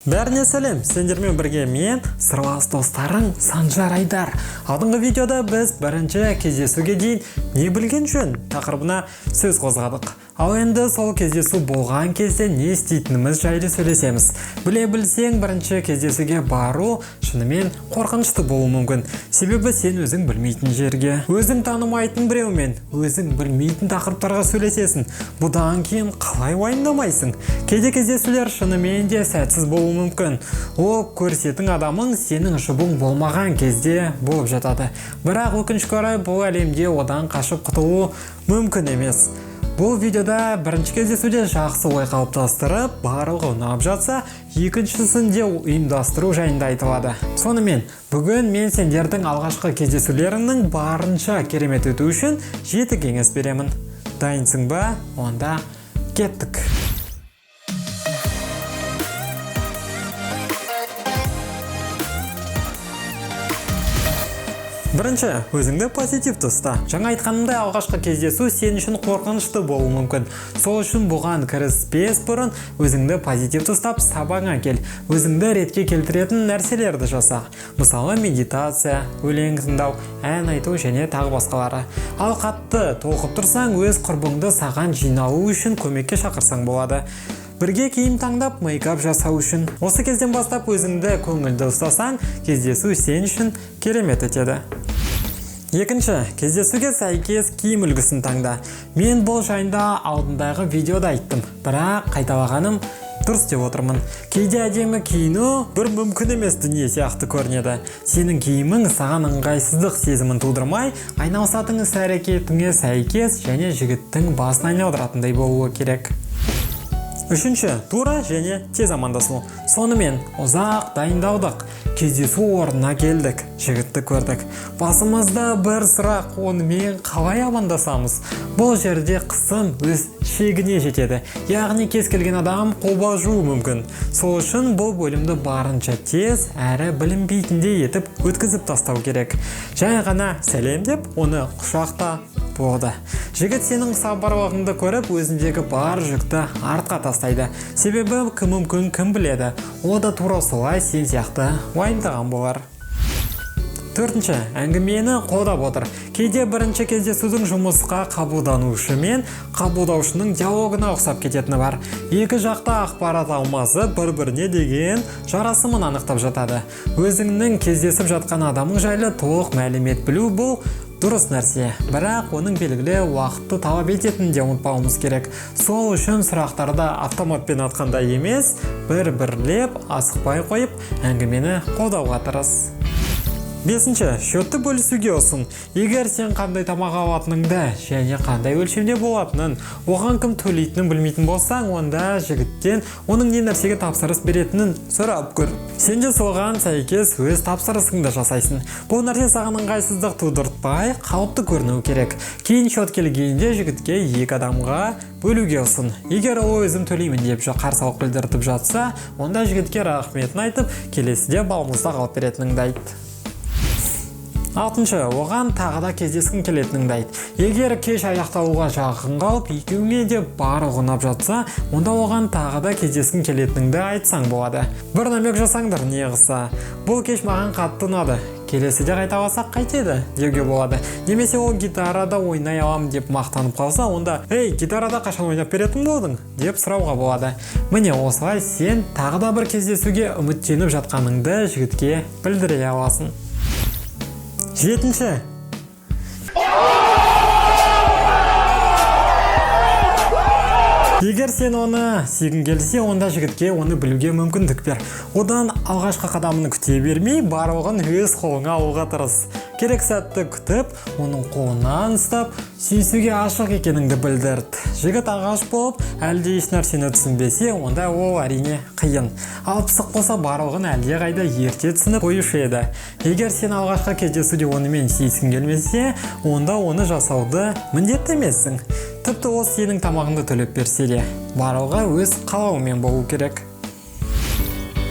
Бәріне сәлем, сендермен бірге мен, сырлас достарың Санжар Айдар. Алдыңғы видеода біз бірінші кездесуге дейін не білген жөн тақырыбына сөз қозғадық. Ал енді сол кездесу болған кезде не істейтініміз жайлы сөйлесеміз. Біле білсең, бірінші кездесуге бару шынымен қорқынышты болуы мүмкін. Себебі сен өзің білмейтін жерге, өзің танымайтын біреумен, өзің білмейтін тақырыптарға сөйлесесің. Бұдан кейін қалай уайымдамайсың? Кейде кездесулер шынымен де сәтсіз болуы мүмкін. Ол көрсетің адамың сенің жұбың болмаған кезде болып жатады. Бірақ өкінішке орай бұл әлемде одан қашып құтылу мүмкін емес. Бұл видеода бірінші кездесуде жақсы ой қалыптастырып, барлығы ұнап жатса, екіншісінде ұйымдастыру жайында айтылады. Сонымен, бүгін мен сендердің алғашқы кездесулеріңнің барынша керемет өту үшін 7 кеңес беремін. Дайынсың ба? Онда кеттік. Бірінші, өзіңді позитивті ұста. Жаңа айтқанымдай, алғашқы кездесу сен үшін қорқынышты болуы мүмкін. Сол үшін бұған кіріспес бұрын өзіңді позитивті ұстап сабаңа кел. Өзіңді ретке келтіретін нәрселерді жаса. Мысалы, медитация, өлең тыңдау, ән айту және тағы басқалары. Ал қатты толқып тұрсаң, өз құрбыңды саған жиналу үшін көмекке шақырсаң болады. Бірге киім таңдап, мейкап жасау үшін. Осы кезден бастап өзіңді көңілді ұстасаң, кездесу сен үшін керемет өтеді. Екінші, кездесуге сәйкес киім үлгісін таңда. Мен бұл жайында алдындағы видеода айттым, бірақ қайталағаным дұрыс деп отырмын. Кейде әдемі киіну бір мүмкін емес дүние сияқты көрінеді. Сенің киімің саған ыңғайсыздық сезімін тудырмай, айналысатын іс-әрекетіңе сәйкес және жігіттің басын айналдыратындай болуы керек. Үшінші, тура және тез амандасу. Сонымен ұзақ дайындалдық. Кездесу орнына келдік, жігітті көрдік. Басымызда бір сұрақ, онымен қалай амандасамыз? Бұл жерде қысым өз шегіне жетеді. Яғни кез келген адам қобалжуы мүмкін. Сол үшін бұл бөлімді барынша тез әрі білінбейтіндей етіп өткізіп тастау керек. Жай ғана сәлем деп, оны құшақта болды. Жігіт сенің сабырлығыңды көріп, өзіндегі бар жүкті артқа тастайды. Себебі кім мүмкін, кім біледі. Ол да тура солай сен сияқты уайымдаған болар. Төртінші, әңгімені қолдап отыр. Кейде бірінші кездесудің жұмысқа қабылданушы мен қабылдаушының диалогына ұқсап кететіні бар. Екі жақта ақпарат алмасы бір-біріне деген жарасымын анықтап жатады. Өзіңнің кездесіп жатқан адамың жайлы толық мәлімет білу бұл дұрыс нәрсе, бірақ оның белгілі уақытты талап ететінін де ұмытпауымыз керек. Сол үшін сұрақтарды автоматпен атқандай емес, бір-бірлеп асықпай қойып, әңгімені қолдауға тырыс. Бесінші, шөтті бөлісуге ұсын. Егер сен қандай тамақ алатыныңды және қандай өлшемде болатынын, оған кім төлейтінін білмейтін болсаң, онда жігіттен оның не нәрсеге тапсырыс беретінін сұрап көр. Сен де соған сәйкес өз тапсырысыңды жасайсың. Бұл нәрсе саған ыңғайсыздық тудыртпай, қалыпты көрінуі керек. Кейін шот келгенде жігітке 2 адамға бөлуге ұсын. Егер ол өзім төлеймін деп қарсылық білдіртіп жатса, онда жігітке рахметін айтып, келесіде балмұздақ алып беретініңді айт. Алтыншы, оған тағы да кездескің келетініңді айт. Егер кеш аяқталуға жақын қалып, екеуіңе де барлығы ұнап жатса, онда оған тағы да кездескің келетініңді айтсаң болады. Бір намек жасаңдар не қылса. Бұл кеш маған қатты ұнады. Келесіде қайталасақ қайтеді деуге болады. Немесе ол гитарада ойнай аламын деп мақтанып қалса, онда «Ей, гитарада қашан ойнап беретін болдың?» деп сұрауға болады. Міне осылай сен тағы да бір кездесуге үміттеніп жатқаныңды жігітке білдіре аласың. Жетінші. Егер сен оны сүйгің келсе, онда жігітке оны білуге мүмкіндік бер. Одан алғашқы қадамын күте бермей, барлығын өз қолыңа алуға тырыс. Керек сәтті күтіп, оның қолынан ұстап, сүйісуге ашық екеніңді білдірт. Жігіт ағаш болып, әлде еш нәрсені түсінбесе, онда ол әрине қиын. Ал пысық болса, барлығын әлде қайда ерте түсініп қоюшы еді. Егер сен алғашқы кездесуде онымен сүйіскің келмесе, онда оны жасауды міндетті емессің. Тіпті ол сенің тамағыңды төлеп берсе де, барлығы өз қалауымен болу керек.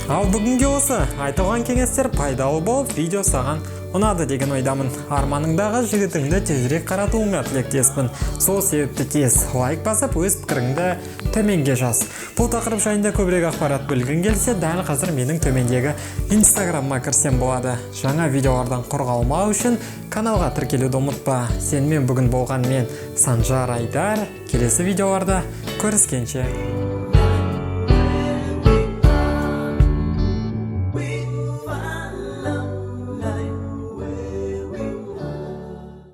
Ал бүгінге осы айтылған кеңестер пайдалы болып, видео саған ұнады деген ойдамын. Арманыңдағы жігітіңді тезірек қаратуыңа тілектеспін. Сол себепті тез лайк басып, өз пікіріңді төменге жаз. Бұл тақырып жайында көбірек ақпарат білгің келсе, дәл қазір менің төмендегі инстаграмыма кірсем болады. Жаңа видеолардан қорғалмау үшін каналға тіркелуді ұмытпа. Сенімен бүгін болған мен Санжар Айдар. Келесі видеоларда көріскенше.